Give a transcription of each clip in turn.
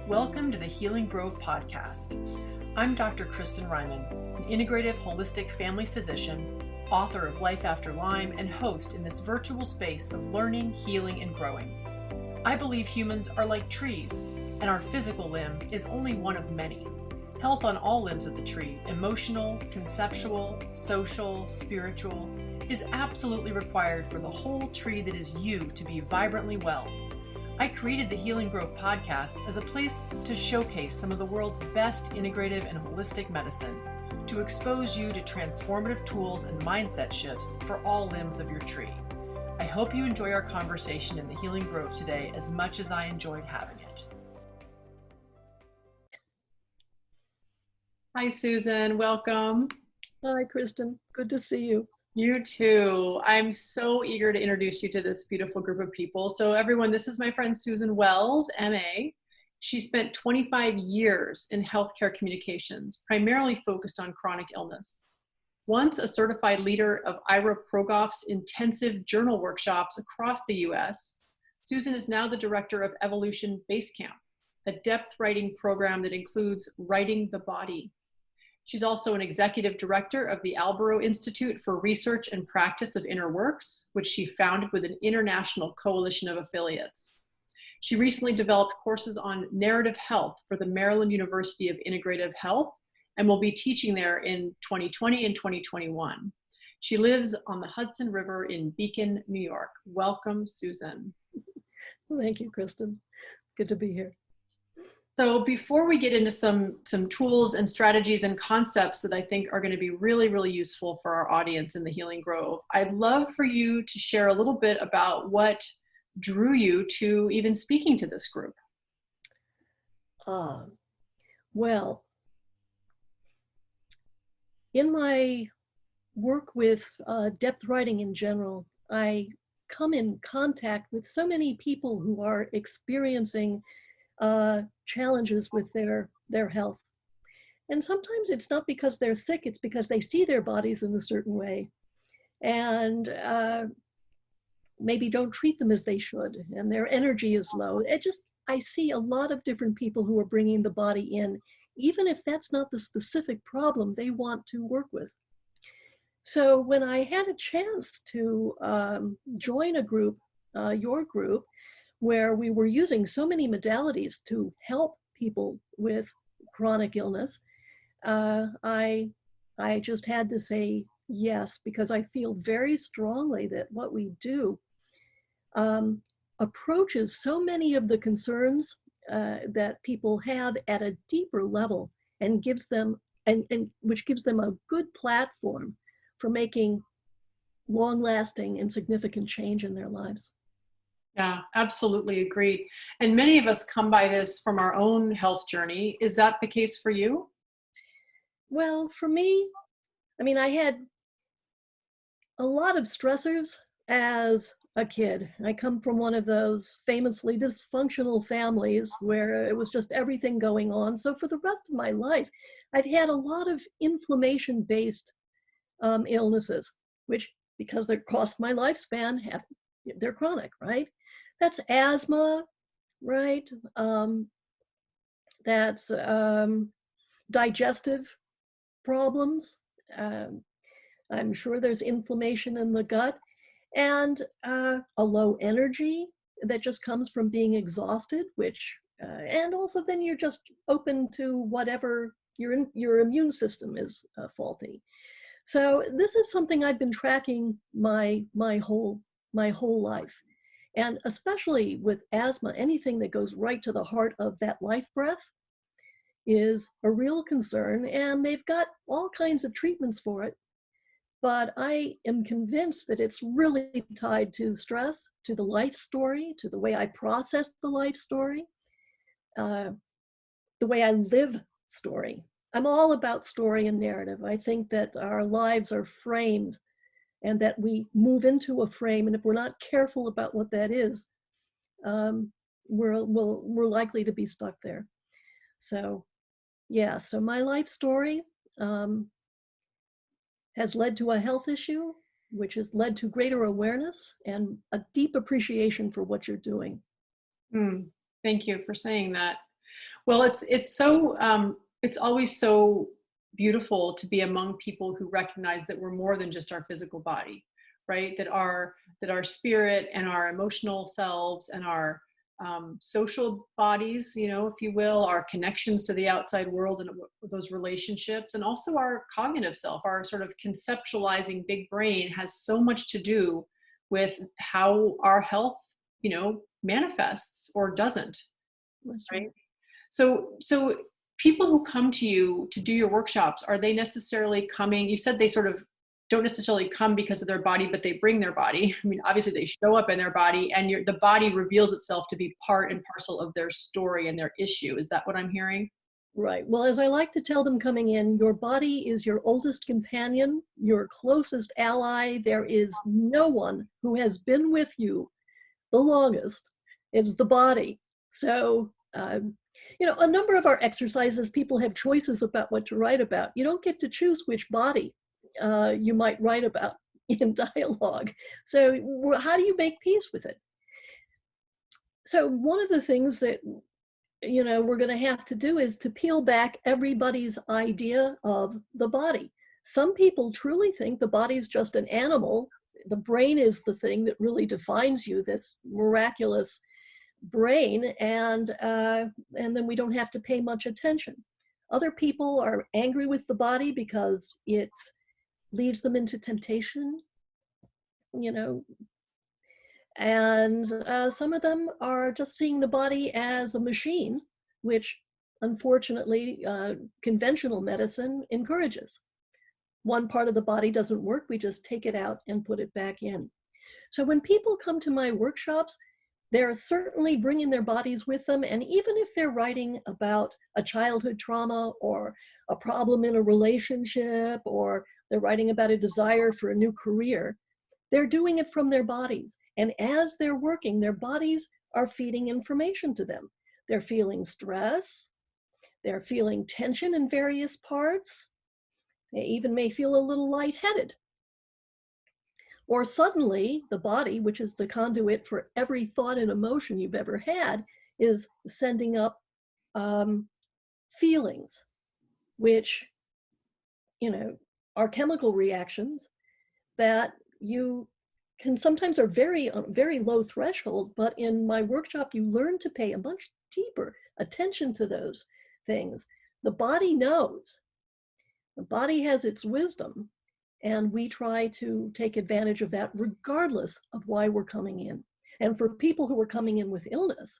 Welcome to the Healing Grove podcast. I'm Dr. Kristin, an integrative holistic family physician, author of Life After Lyme, and host in this virtual space of learning, healing, and growing. I believe humans are like trees, and our physical limb is only one of many. Health on all limbs of the tree, emotional, conceptual, social, spiritual, is absolutely required for the whole tree that is you to be vibrantly well. I created the Healing Grove podcast as a place to showcase some of the world's best integrative and holistic medicine, to expose you to transformative tools and mindset shifts for all limbs of your tree. I hope you enjoy our conversation in the Healing Grove today as much as I enjoyed having it. Hi, Susan. Welcome. Hi, Kristin. Good to see you. You too. I'm so eager to introduce you to this beautiful group of people. So everyone, this is my friend Susan Wells, MA. She spent 25 years in healthcare communications, primarily focused on chronic illness. Once a certified leader of Ira Progoff's intensive journal workshops across the US, Susan is now the director of Evolution Basecamp, a depth writing program that includes writing the body. She's also an executive director of the Albero Institute for Research and Practice of Inner Works, which she founded with an international coalition of affiliates. She recently developed courses on narrative health for the Maryland University of Integrative Health and will be teaching there in 2020 and 2021. She lives on the Hudson River in Beacon, New York. Welcome, Susan. Thank you, Kristin. Good to be here. So before we get into some tools and strategies and concepts that I think are going to be really, really useful for our audience in the Healing Grove, I'd love for you to share a little bit about what drew you to even speaking to this group. Well, in my work with depth writing in general, I come in contact with so many people who are experiencing challenges with their health. And sometimes it's not because they're sick, it's because they see their bodies in a certain way and maybe don't treat them as they should, and their energy is low. I see a lot of different people who are bringing the body in, even if that's not the specific problem they want to work with. So when I had a chance to join a group, your group, where we were using so many modalities to help people with chronic illness, I just had to say yes, because I feel very strongly that what we do approaches so many of the concerns that people have at a deeper level, and gives them which gives them a good platform for making long-lasting and significant change in their lives. Yeah, absolutely agreed. And many of us come by this from our own health journey. Is that the case for you? Well, for me, I had a lot of stressors as a kid. I come from one of those famously dysfunctional families where it was just everything going on. So for the rest of my life, I've had a lot of inflammation-based illnesses, which, because they're across my lifespan, they're chronic, right? That's asthma, right? That's digestive problems. I'm sure there's inflammation in the gut, and a low energy that just comes from being exhausted, which, and also then you're just open to whatever your immune system is faulty. So this is something I've been tracking my whole life. And especially with asthma, anything that goes right to the heart of that life breath is a real concern, and they've got all kinds of treatments for it. But I am convinced that it's really tied to stress, to the life story, to the way I process the life story, the way I live story. I'm all about story and narrative. I think that our lives are framed, and that we move into a frame, and if we're not careful about what that is, we're likely to be stuck there. So, yeah, so my life story has led to a health issue, which has led to greater awareness and a deep appreciation for what you're doing. Thank you for saying that. Well, it's always so beautiful to be among people who recognize that we're more than just our physical body, right? That our spirit and our emotional selves and our social bodies, if you will, our connections to the outside world and those relationships, and also our cognitive self, our sort of conceptualizing big brain, has so much to do with how our health, manifests or doesn't, That's right? right. So people who come to you to do your workshops, are they necessarily coming? You said they sort of don't necessarily come because of their body, but they bring their body. I mean, obviously they show up in their body, and the body reveals itself to be part and parcel of their story and their issue. Is that what I'm hearing? Right. Well, as I like to tell them coming in, your body is your oldest companion, your closest ally. There is no one who has been with you the longest. It's the body. So, a number of our exercises, people have choices about what to write about. You don't get to choose which body you might write about in dialogue. So, how do you make peace with it? So, one of the things that we're going to have to do is to peel back everybody's idea of the body. Some people truly think the body's just an animal. The brain is the thing that really defines you, this miraculous brain, and then we don't have to pay much attention. Other people are angry with the body because it leads them into temptation, you know, and some of them are just seeing the body as a machine, which unfortunately conventional medicine encourages. One part of the body doesn't work, we just take it out and put it back in. So when people come to my workshops, they're certainly bringing their bodies with them. And even if they're writing about a childhood trauma or a problem in a relationship, or they're writing about a desire for a new career, they're doing it from their bodies. And as they're working, their bodies are feeding information to them. They're feeling stress, they're feeling tension in various parts, they even may feel a little lightheaded. Or suddenly the body, which is the conduit for every thought and emotion you've ever had, is sending up feelings, which, are chemical reactions that you can sometimes are very, very low threshold, but in my workshop, you learn to pay a much deeper attention to those things. The body knows, the body has its wisdom, and we try to take advantage of that regardless of why we're coming in. And for people who are coming in with illness,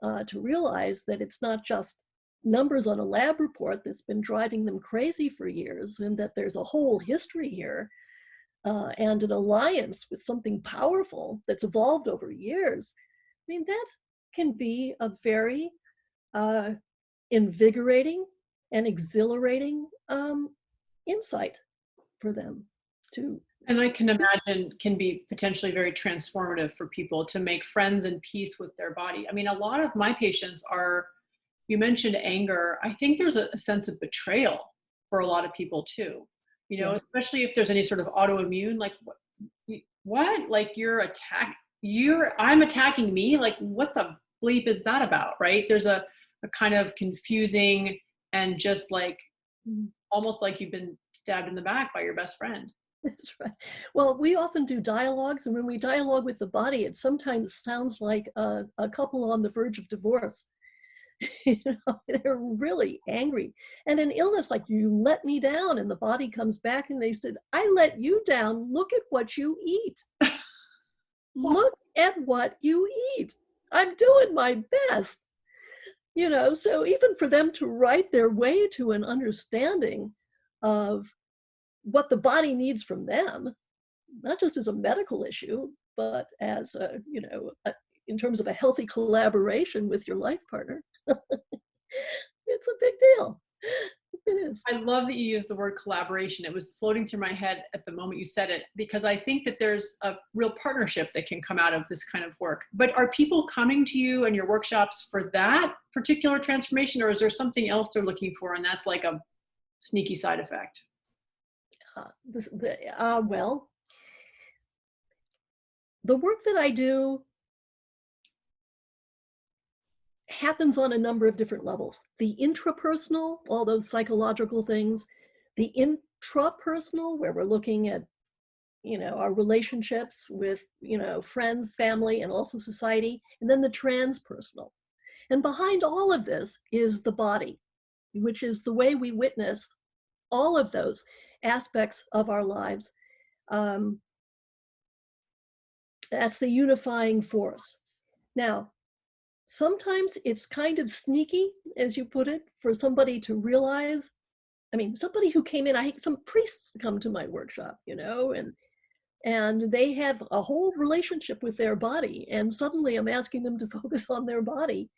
to realize that it's not just numbers on a lab report that's been driving them crazy for years, and that there's a whole history here and an alliance with something powerful that's evolved over years. I mean, that can be a very invigorating and exhilarating insight for them too. And I can imagine can be potentially very transformative for people to make friends and peace with their body. I mean, a lot of my patients are, you mentioned anger. I think there's a sense of betrayal for a lot of people too, Yes. especially if there's any sort of autoimmune, like what, like I'm attacking me. Like what the bleep is that about? Right. There's a kind of confusing and just like, almost like you've been stabbed in the back by your best friend. That's right. Well, we often do dialogues, and when we dialogue with the body, it sometimes sounds like a couple on the verge of divorce. They're really angry. And in illness, like, you let me down, and the body comes back and they said, I let you down. Look at what you eat. Look at what you eat. I'm doing my best. So even for them to write their way to an understanding of what the body needs from them, not just as a medical issue, but as in terms of a healthy collaboration with your life partner, it's a big deal. It is. I love that you use the word collaboration. It was floating through my head at the moment you said it, because I think that there's a real partnership that can come out of this kind of work. But are people coming to you and your workshops for that particular transformation, or is there something else they're looking for, and that's like a sneaky side effect? Well, the work that I do happens on a number of different levels. The intrapersonal, all those psychological things, the intrapersonal, where we're looking at, our relationships with, friends, family, and also society, and then the transpersonal. And behind all of this is the body, which is the way we witness all of those aspects of our lives. That's the unifying force. Now, sometimes it's kind of sneaky, as you put it, for somebody to realize. I mean, somebody who came in, some priests come to my workshop, and they have a whole relationship with their body. And suddenly I'm asking them to focus on their body.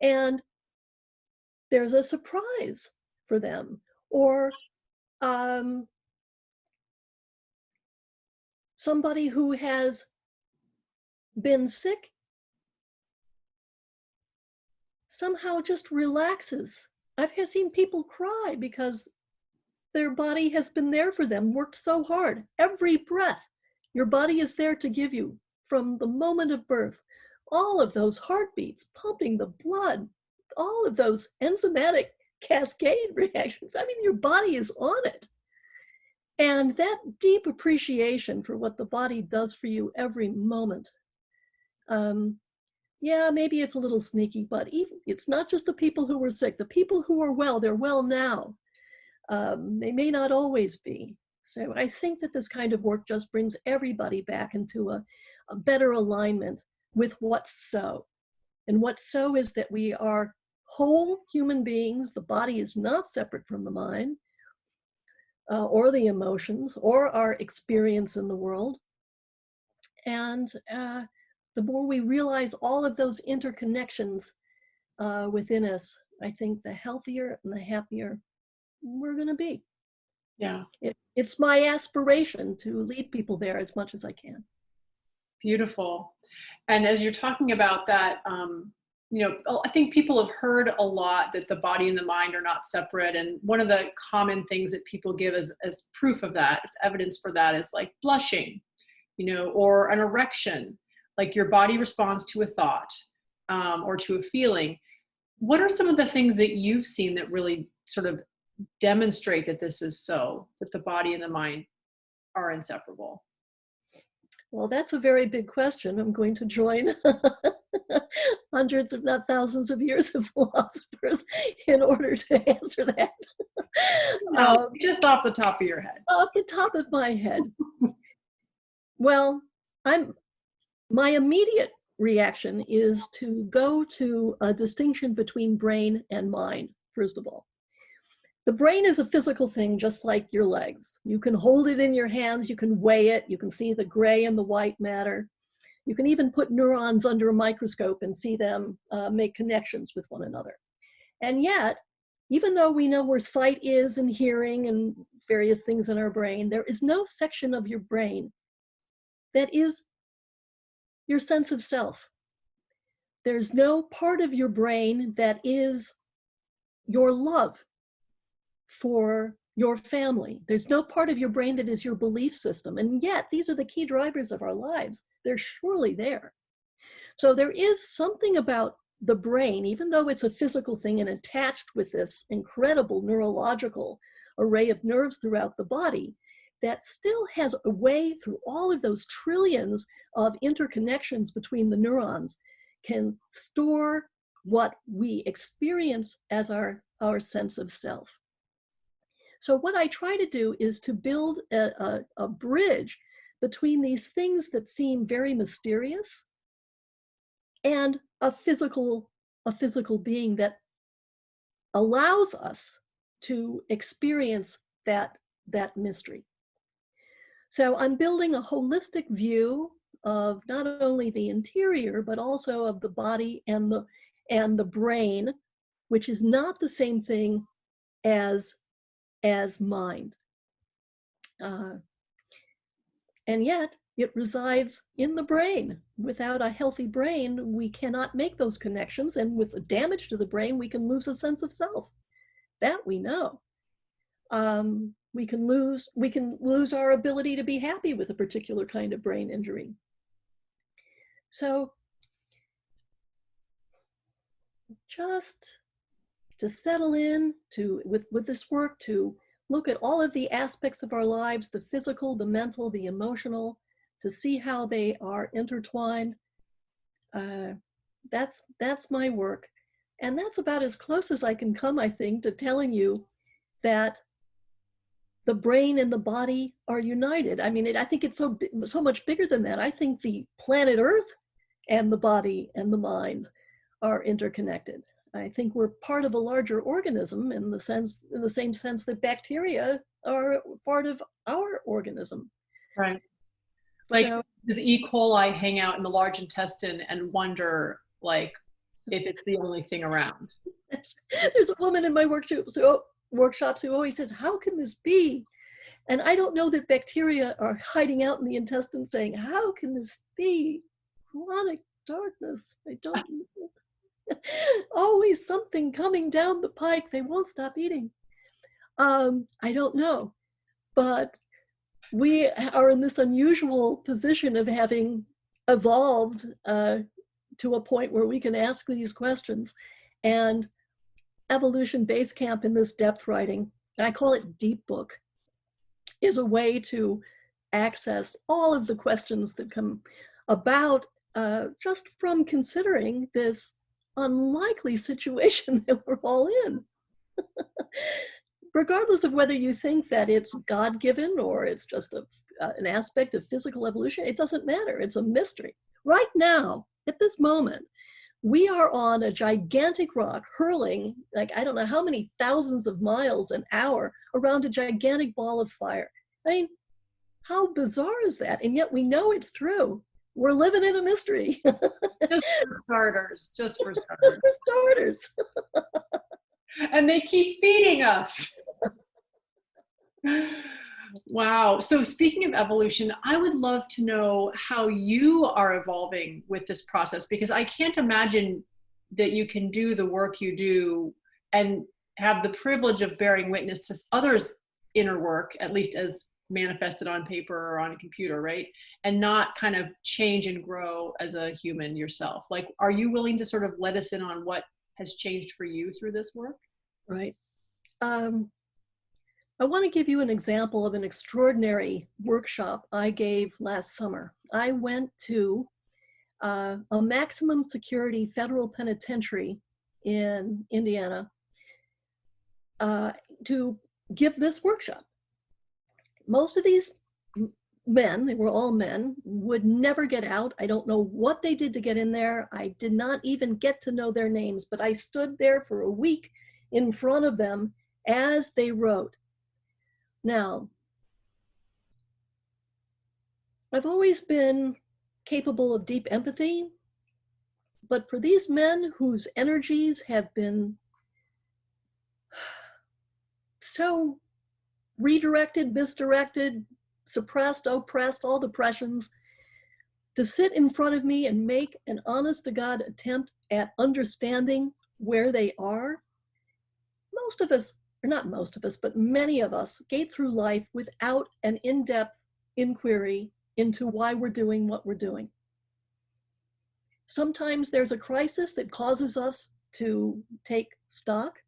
And there's a surprise for them. Or somebody who has been sick somehow just relaxes. I've seen people cry because their body has been there for them, worked so hard. Every breath your body is there to give you from the moment of birth. All of those heartbeats, pumping the blood, all of those enzymatic cascade reactions. I mean, your body is on it. And that deep appreciation for what the body does for you every moment. Yeah, maybe it's a little sneaky, but it's not just the people who were sick. The people who are well, they're well now. They may not always be. So I think that this kind of work just brings everybody back into a better alignment with what's so. And what's so is that we are whole human beings. The body is not separate from the mind or the emotions or our experience in the world. And the more we realize all of those interconnections within us, I think the healthier and the happier we're going to be. Yeah. It's my aspiration to lead people there as much as I can. Beautiful. And as you're talking about that, I think people have heard a lot that the body and the mind are not separate. And one of the common things that people give as proof of that, evidence for that, is like blushing, or an erection, like your body responds to a thought or to a feeling. What are some of the things that you've seen that really sort of demonstrate that this is so, that the body and the mind are inseparable? Well, that's a very big question. I'm going to join hundreds, if not thousands of years of philosophers in order to answer that. Just off the top of your head. Off the top of my head. Well, my immediate reaction is to go to a distinction between brain and mind, first of all. The brain is a physical thing, just like your legs. You can hold it in your hands, you can weigh it, you can see the gray and the white matter. You can even put neurons under a microscope and see them make connections with one another. And yet, even though we know where sight is and hearing and various things in our brain, there is no section of your brain that is your sense of self. There's no part of your brain that is your love for your family. There's no part of your brain that is your belief system. And yet, these are the key drivers of our lives. They're surely there. So there is something about the brain, even though it's a physical thing and attached with this incredible neurological array of nerves throughout the body, that still has a way through all of those trillions of interconnections between the neurons, can store what we experience as our sense of self. So what I try to do is to build a bridge between these things that seem very mysterious and a physical being that allows us to experience that mystery. So I'm building a holistic view of not only the interior, but also of the body and the brain, which is not the same thing as mind. And yet it resides in the brain. Without a healthy brain, we cannot make those connections. And with damage to the brain, we can lose a sense of self. That we know. We can lose our ability to be happy with a particular kind of brain injury. So just to settle in to with this work, to look at all of the aspects of our lives, the physical, the mental, the emotional, to see how they are intertwined. That's my work. And that's about as close as I can come, I think, to telling you that the brain and the body are united. I mean, I think it's so much bigger than that. I think the planet Earth and the body and the mind are interconnected. I think we're part of a larger organism in the same sense that bacteria are part of our organism. Right. Like, So does E. coli hang out in the large intestine and wonder, like, if it's the only thing around? there's a woman in my workshops who always says, "How can this be?" And I don't know that bacteria are hiding out in the intestine saying, "How can this be? Chronic darkness. I don't know." Always something coming down the pike. They won't stop eating. I don't know, but we are in this unusual position of having evolved to a point where we can ask these questions. And Evolution Basecamp in this depth writing, I call it deep book, is a way to access all of the questions that come about just from considering this unlikely situation that we're all in. Regardless of whether you think that it's God-given or it's just an aspect of physical evolution, it doesn't matter. It's a mystery. Right now, at this moment, we are on a gigantic rock hurling, like, I don't know how many thousands of miles an hour around a gigantic ball of fire. I mean, how bizarre is that? And yet we know it's true. We're living in a mystery. Just for starters. Just for Just starters. for starters. And they keep feeding us. Wow. So speaking of evolution, I would love to know how you are evolving with this process, because I can't imagine that you can do the work you do and have the privilege of bearing witness to others' inner work, at least as manifested on paper or on a computer, right? And not kind of change and grow as a human yourself. Like, are you willing to sort of let us in on what has changed for you through this work? Right. I want to give you an example of an extraordinary workshop I gave last summer. I went to a maximum security federal penitentiary in Indiana to give this workshop. Most of these men, they were all men, would never get out. I don't know what they did to get in there. I did not even get to know their names, but I stood there for a week in front of them as they wrote. Now, I've always been capable of deep empathy, but for these men whose energies have been so redirected, misdirected, suppressed, oppressed, all depressions, to sit in front of me and make an honest to God attempt at understanding where they are, most of us, or not most of us, but many of us gate through life without an in-depth inquiry into why we're doing what we're doing. Sometimes there's a crisis that causes us to take stock.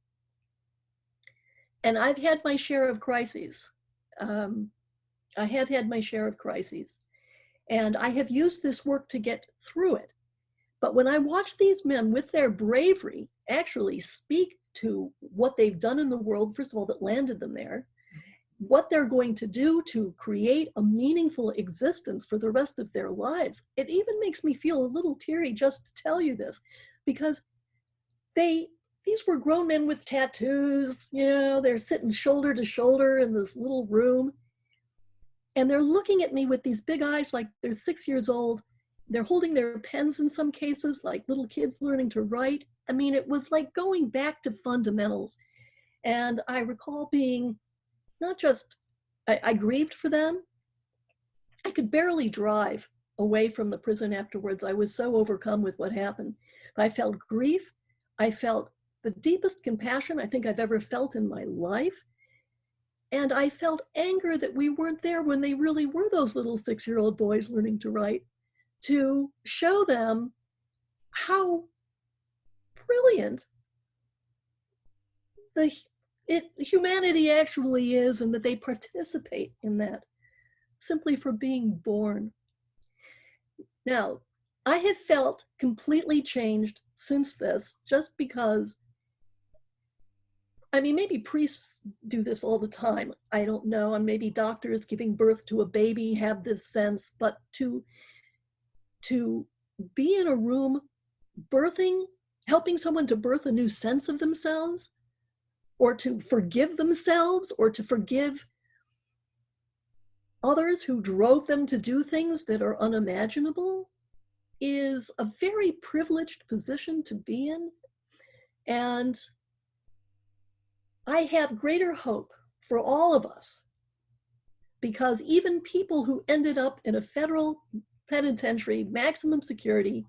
And I've had my share of crises. I have had my share of crises. And I have used this work to get through it. But when I watch these men with their bravery actually speak to what they've done in the world, first of all, that landed them there, what they're going to do to create a meaningful existence for the rest of their lives, it even makes me feel a little teary just to tell you this, because these were grown men with tattoos, you know, they're sitting shoulder to shoulder in this little room. And they're looking at me with these big eyes like they're 6 years old. They're holding their pens in some cases like little kids learning to write. I mean, it was like going back to fundamentals. And I recall being not just, I grieved for them. I could barely drive away from the prison afterwards. I was so overcome with what happened. I felt grief. I felt the deepest compassion I think I've ever felt in my life. And I felt anger that we weren't there when they really were those little 6-year-old boys learning to write, to show them how brilliant brilliant humanity actually is, and that they participate in that simply for being born. Now, I have felt completely changed since this, just because, I mean, maybe priests do this all the time. I don't know. And maybe doctors giving birth to a baby have this sense, but to be in a room birthing, helping someone to birth a new sense of themselves, or to forgive themselves, or to forgive others who drove them to do things that are unimaginable, is a very privileged position to be in. And I have greater hope for all of us, because even people who ended up in a federal penitentiary, maximum security,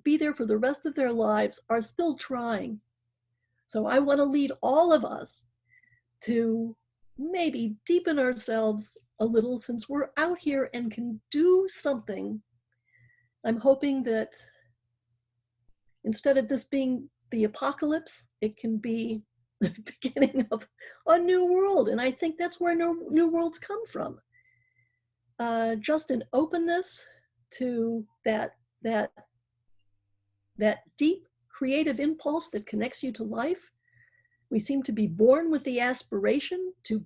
be there for the rest of their lives, are still trying. So I want to lead all of us to maybe deepen ourselves a little, since we're out here and can do something. I'm hoping that instead of this being the apocalypse, it can be the beginning of a new world. And I think that's where new worlds come from. Just an openness to that deep creative impulse that connects you to life. We seem to be born with the aspiration to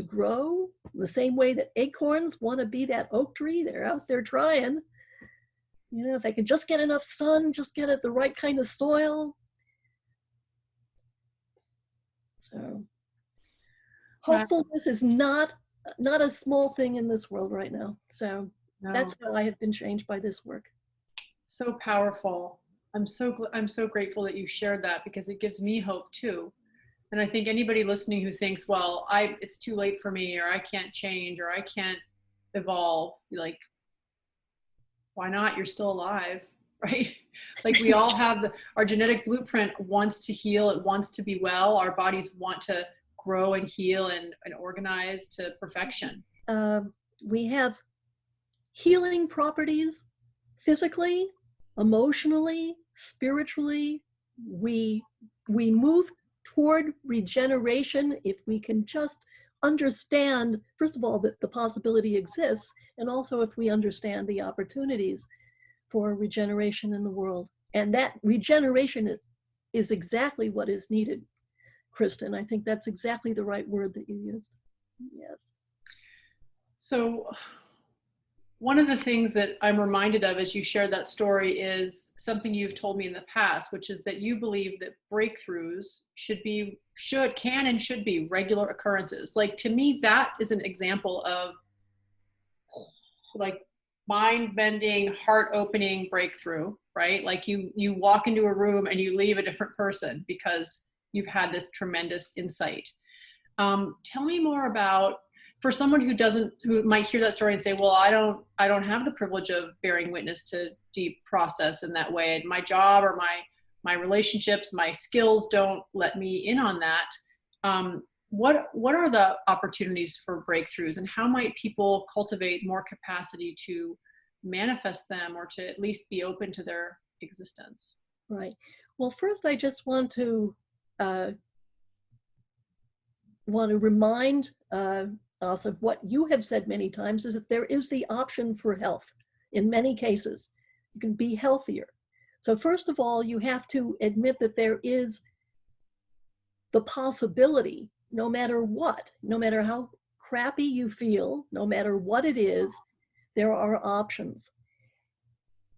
grow, the same way that acorns want to be that oak tree. They're out there trying. You know, if they can just get enough sun, just get it the right kind of soil. So hopefulness is not a small thing in this world right now. So that's how I have been changed by this work. So powerful. I'm so grateful that you shared that, because it gives me hope too. And I think anybody listening who thinks, well, it's too late for me, or I can't change, or I can't evolve, like, why not? You're still alive, right? Like, we all have our genetic blueprint wants to heal. It wants to be well. Our bodies want to grow and heal and organize to perfection. We have healing properties physically, emotionally, spiritually. We move toward regeneration if we can just understand, first of all, that the possibility exists, and also if we understand the opportunities for regeneration in the world. And that regeneration is exactly what is needed, Kristin. I think that's exactly the right word that you used. Yes. So one of the things that I'm reminded of as you shared that story is something you've told me in the past, which is that you believe that breakthroughs can and should be regular occurrences. Like, to me, that is an example of like mind-bending, heart-opening breakthrough, right? Like you walk into a room and you leave a different person because you've had this tremendous insight. Tell me more about, for someone who might hear that story and say, well, I don't have the privilege of bearing witness to deep process in that way. My job or my relationships, my skills don't let me in on that. What are the opportunities for breakthroughs, and how might people cultivate more capacity to manifest them, or to at least be open to their existence? Right. Well, first, I just want to remind us of what you have said many times, is that there is the option for health. In many cases, you can be healthier. So first of all, you have to admit that there is the possibility, no matter what, no matter how crappy you feel, no matter what it is, there are options.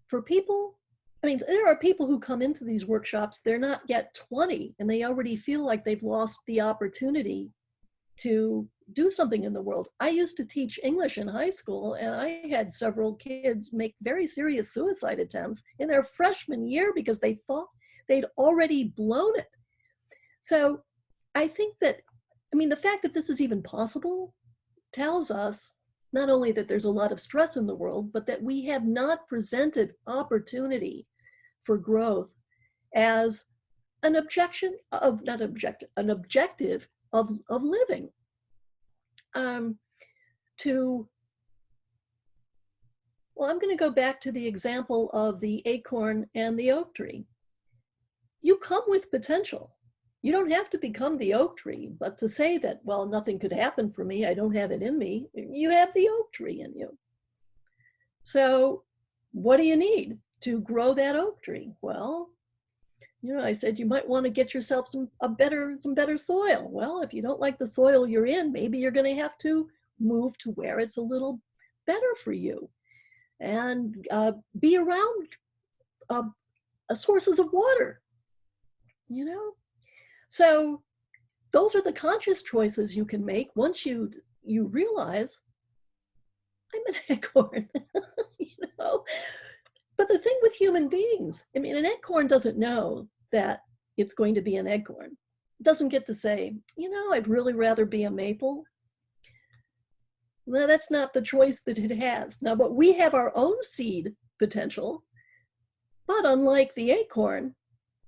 For people, I mean, there are people who come into these workshops, they're not yet 20, and they already feel like they've lost the opportunity to do something in the world. I used to teach English in high school, and I had several kids make very serious suicide attempts in their freshman year because they thought they'd already blown it. So I think that, I mean, the fact that this is even possible tells us not only that there's a lot of stress in the world, but that we have not presented opportunity for growth as an objective of living. Well, I'm going to go back to the example of the acorn and the oak tree. you come with potential. You don't have to become the oak tree, but to say that, well, nothing could happen for me, I don't have it in me, you have the oak tree in you. So what do you need to grow that oak tree? Well, I said you might want to get yourself some better soil. Well, if you don't like the soil you're in, maybe you're going to have to move to where it's a little better for you, and be around sources of water. So those are the conscious choices you can make once you realize I'm an acorn. you know. But the thing with human beings, I mean, an acorn doesn't know that it's going to be an acorn. It doesn't get to say, I'd really rather be a maple. No, that's not the choice that it has. Now, but we have our own seed potential, but unlike the acorn,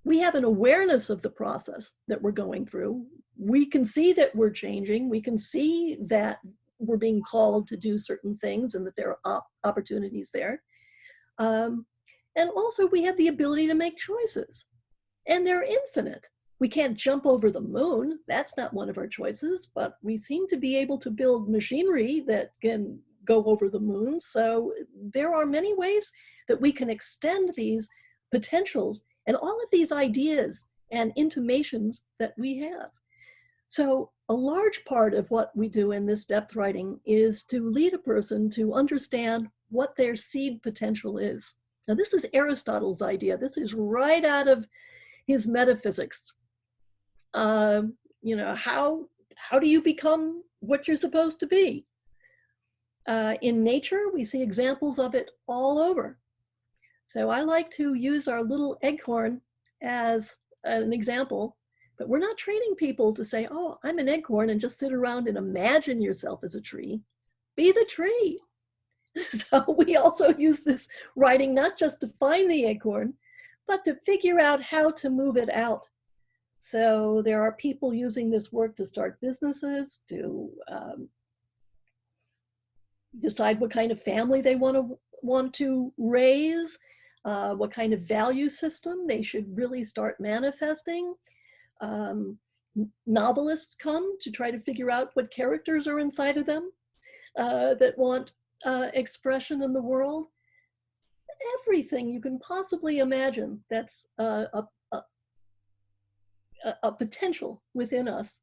we have an awareness of the process that we're going through. We can see that we're changing. We can see that we're being called to do certain things and that there are opportunities there. And also we have the ability to make choices, and they're infinite. We can't jump over the moon. That's not one of our choices, but we seem to be able to build machinery that can go over the moon. So there are many ways that we can extend these potentials and all of these ideas and intimations that we have. So a large part of what we do in this depth writing is to lead a person to understand what their seed potential is. Now, this is Aristotle's idea. This is right out of his metaphysics. How do you become what you're supposed to be? In nature, we see examples of it all over. So I like to use our little acorn as an example, but we're not training people to say, oh, I'm an acorn, and just sit around and imagine yourself as a tree. Be the tree. So we also use this writing not just to find the acorn, but to figure out how to move it out. So there are people using this work to start businesses, to decide what kind of family they want to raise, what kind of value system they should really start manifesting. Novelists come to try to figure out what characters are inside of them that want expression in the world. Everything you can possibly imagine that's a potential within us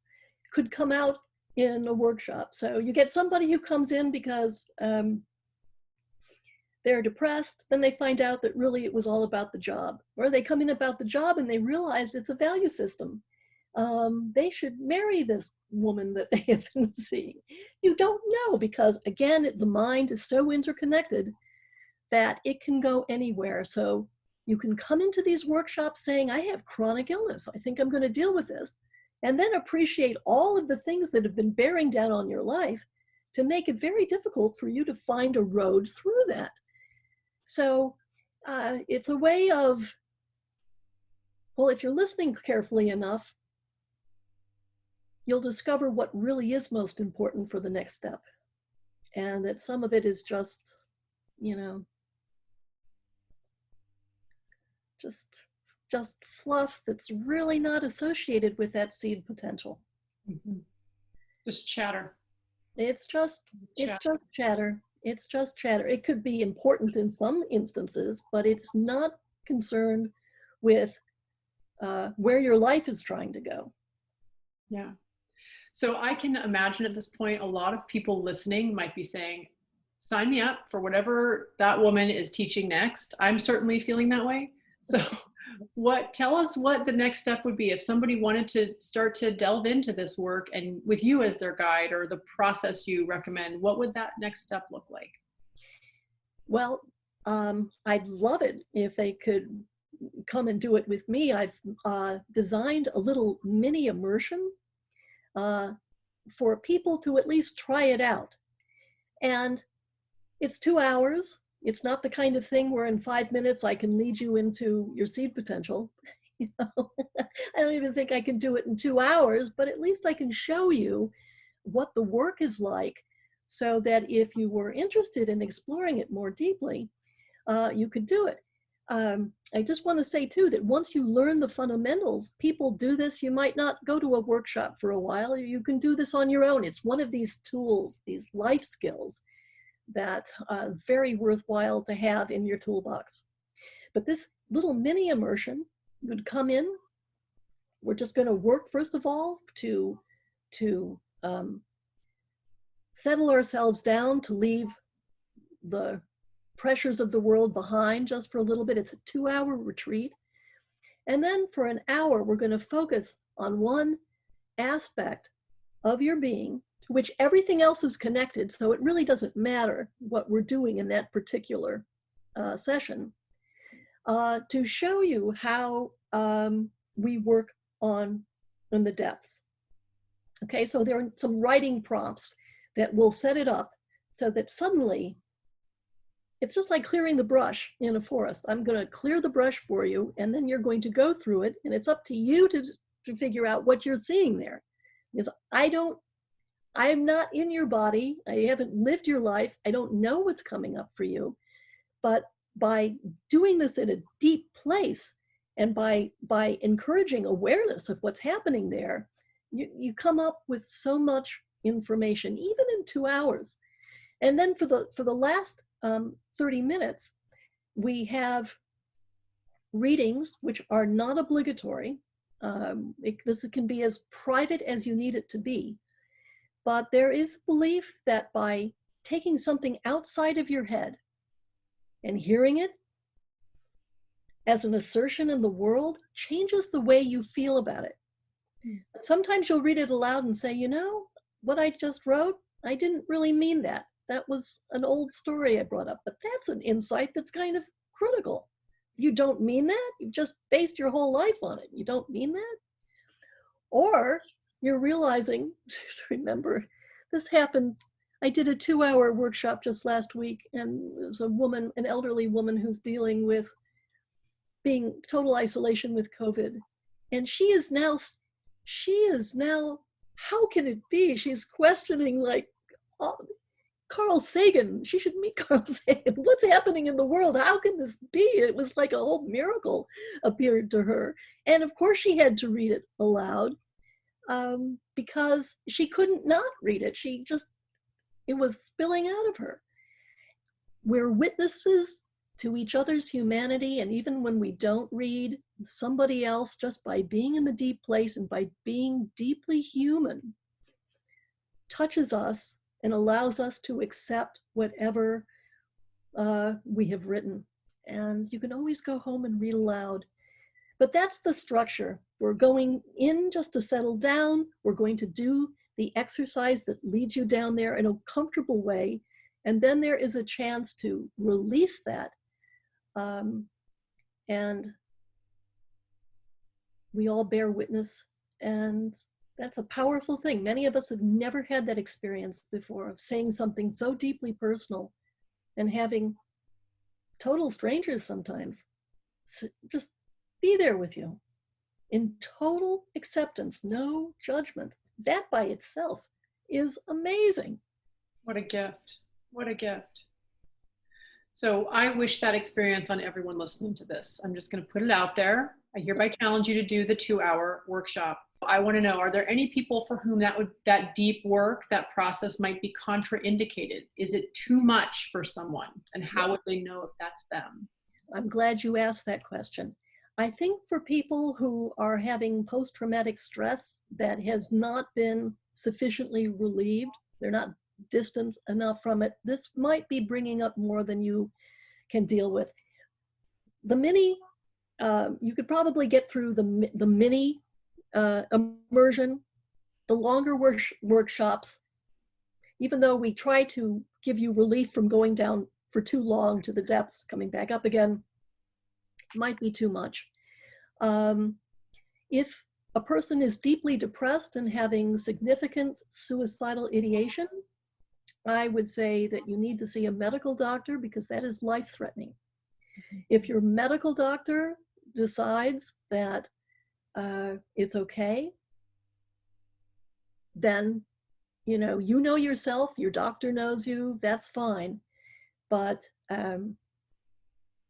could come out in a workshop. So you get somebody who comes in because they're depressed, then they find out that really it was all about the job. Or they come in about the job and they realized it's a value system. They should marry this woman that they have been seeing. You don't know, because again, the mind is so interconnected that it can go anywhere. So you can come into these workshops saying, I have chronic illness. I think I'm going to deal with this. And then appreciate all of the things that have been bearing down on your life to make it very difficult for you to find a road through that. So it's a way of, well, if you're listening carefully enough, you'll discover what really is most important for the next step. And that some of it is just, just fluff that's really not associated with that seed potential. Mm-hmm. Just chatter. It's just chatter. It's just chatter. It could be important in some instances, but it's not concerned with where your life is trying to go. Yeah. So I can imagine at this point, a lot of people listening might be saying, sign me up for whatever that woman is teaching next. I'm certainly feeling that way. So tell us what the next step would be if somebody wanted to start to delve into this work and with you as their guide, or the process you recommend. What would that next step look like? Well, I'd love it if they could come and do it with me. I've designed a little mini immersion for people to at least try it out. And it's 2 hours. It's not the kind of thing where in 5 minutes I can lead you into your seed potential. I don't even think I can do it in 2 hours, but at least I can show you what the work is like, so that if you were interested in exploring it more deeply, you could do it. I just want to say too that once you learn the fundamentals, people do this. You might not go to a workshop for a while. You can do this on your own. It's one of these tools, these life skills that very worthwhile to have in your toolbox. But this little mini immersion would come in. We're just going to work, first of all, to settle ourselves down, to leave the pressures of the world behind just for a little bit. It's a 2-hour retreat. And then for an hour, we're going to focus on one aspect of your being to which everything else is connected. So it really doesn't matter what we're doing in that particular session, to show you how we work on in the depths. Okay, so there are some writing prompts that will set it up so that suddenly it's just like clearing the brush in a forest. I'm going to clear the brush for you, and then you're going to go through it, and it's up to you to figure out what you're seeing there. Because I'm not in your body. I haven't lived your life. I don't know what's coming up for you. But by doing this in a deep place, and by encouraging awareness of what's happening there, you come up with so much information, even in 2 hours. And then for the last 30 minutes, we have readings which are not obligatory. This can be as private as you need it to be. But there is belief that by taking something outside of your head and hearing it as an assertion in the world changes the way you feel about it. Sometimes you'll read it aloud and say, you know, what I just wrote, I didn't really mean that. That was an old story I brought up, but that's an insight that's kind of critical. You don't mean that? You've just based your whole life on it. You don't mean that? Or you're realizing, remember, this happened. I did a 2-hour workshop just last week, and there's a woman, an elderly woman who's dealing with being total isolation with COVID. And she is now, how can it be? She's questioning, like, Carl Sagan. She should meet Carl Sagan. What's happening in the world? How can this be? It was like a whole miracle appeared to her. And of course she had to read it aloud because she couldn't not read it. It was spilling out of her. We're witnesses to each other's humanity, and even when we don't read, somebody else, just by being in the deep place and by being deeply human, touches us and allows us to accept whatever we have written. And you can always go home and read aloud. But that's the structure. We're going in just to settle down. We're going to do the exercise that leads you down there in a comfortable way. And then there is a chance to release that. And we all bear witness. And that's a powerful thing. Many of us have never had that experience before of saying something so deeply personal and having total strangers sometimes just be there with you in total acceptance, no judgment. That by itself is amazing. What a gift. What a gift. So I wish that experience on everyone listening to this. I'm just going to put it out there. I hereby challenge you to do the 2-hour workshop. I want to know, are there any people for whom that deep work, that process might be contraindicated? Is it too much for someone? And how would they know if that's them? I'm glad you asked that question. I think for people who are having post-traumatic stress that has not been sufficiently relieved, they're not distant enough from it, this might be bringing up more than you can deal with. The mini, you could probably get through the mini immersion. The longer workshops, even though we try to give you relief from going down for too long to the depths, coming back up again, might be too much. If a person is deeply depressed and having significant suicidal ideation, I would say that you need to see a medical doctor because that is life-threatening. If your medical doctor decides that it's okay, then you know yourself, your doctor knows you, that's fine. But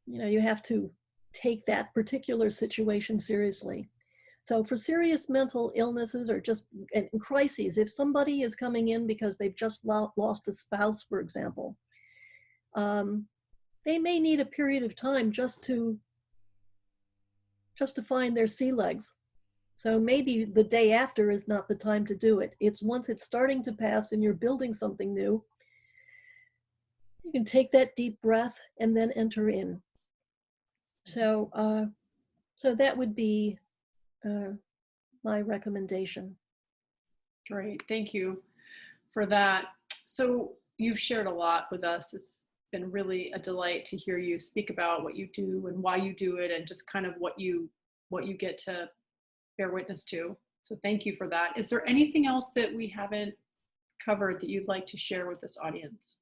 you have to take that particular situation seriously. So for serious mental illnesses or just crises, if somebody is coming in because they've just lost a spouse, for example, they may need a period of time just to find their sea legs. So maybe the day after is not the time to do it. It's once it's starting to pass and you're building something new, you can take that deep breath and then enter in. So, so that would be my recommendation. Great, thank you for that. So you've shared a lot with us. It's been really a delight to hear you speak about what you do and why you do it, and just kind of what you get to bear witness to. So thank you for that. Is there anything else that we haven't covered that you'd like to share with this audience?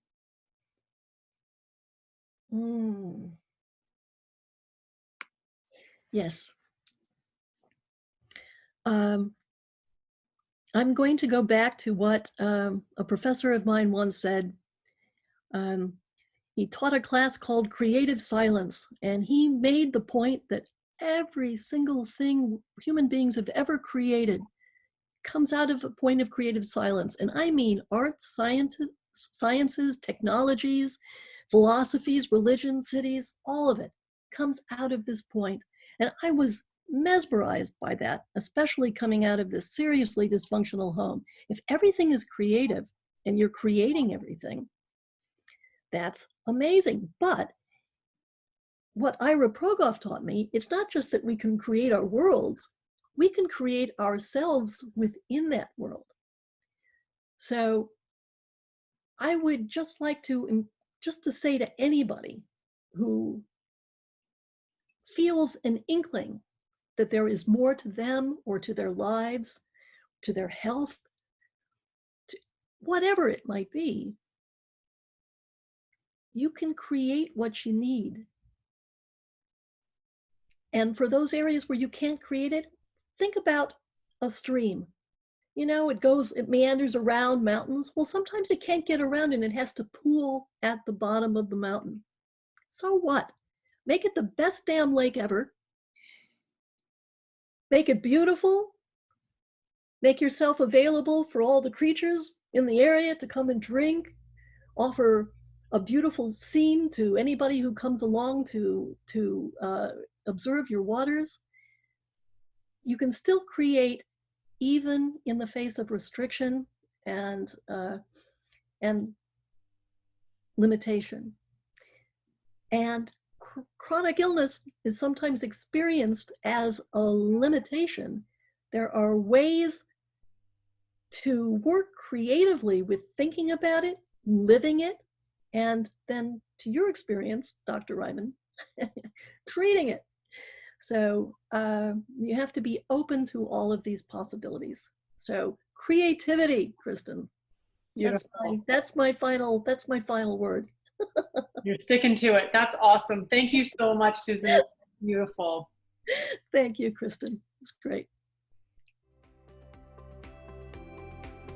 Yes. I'm going to go back to what a professor of mine once said. He taught a class called Creative Silence, and he made the point that every single thing human beings have ever created comes out of a point of creative silence. And I mean arts, sciences, technologies, philosophies, religion, cities, all of it comes out of this point. And I was mesmerized by that, especially coming out of this seriously dysfunctional home. If everything is creative and you're creating everything, that's amazing. But what Ira Progoff taught me, it's not just that we can create our worlds, we can create ourselves within that world. So I would just like to say to anybody who feels an inkling that there is more to them or to their lives, to their health, to whatever it might be, you can create what you need. And for those areas where you can't create it, think about a stream. You know, it meanders around mountains. Well, sometimes it can't get around and it has to pool at the bottom of the mountain. So what? Make it the best damn lake ever. Make it beautiful. Make yourself available for all the creatures in the area to come and drink. Offer a beautiful scene to anybody who comes along to observe your waters. You can still create even in the face of restriction and limitation. And chronic illness is sometimes experienced as a limitation. There are ways to work creatively with thinking about it, living it, and then, to your experience, Dr. Ryman, treating it. So you have to be open to all of these possibilities. So creativity, Kristin. That's my final word. You're sticking to it. That's awesome. Thank you so much, Susan. It's beautiful. Thank you, Kristin. It's great.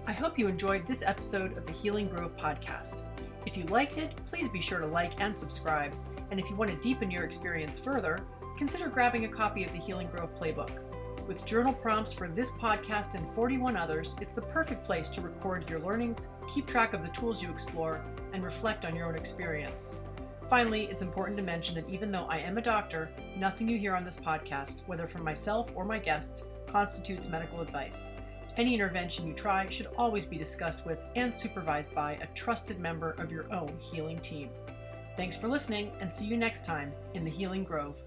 I hope you enjoyed this episode of the Healing Grove podcast. If you liked it, please be sure to like and subscribe. And if you want to deepen your experience further, consider grabbing a copy of the Healing Grove Playbook. With journal prompts for this podcast and 41 others, it's the perfect place to record your learnings, keep track of the tools you explore, and reflect on your own experience. Finally, it's important to mention that even though I am a doctor, nothing you hear on this podcast, whether from myself or my guests, constitutes medical advice. Any intervention you try should always be discussed with and supervised by a trusted member of your own healing team. Thanks for listening, and see you next time in the Healing Grove.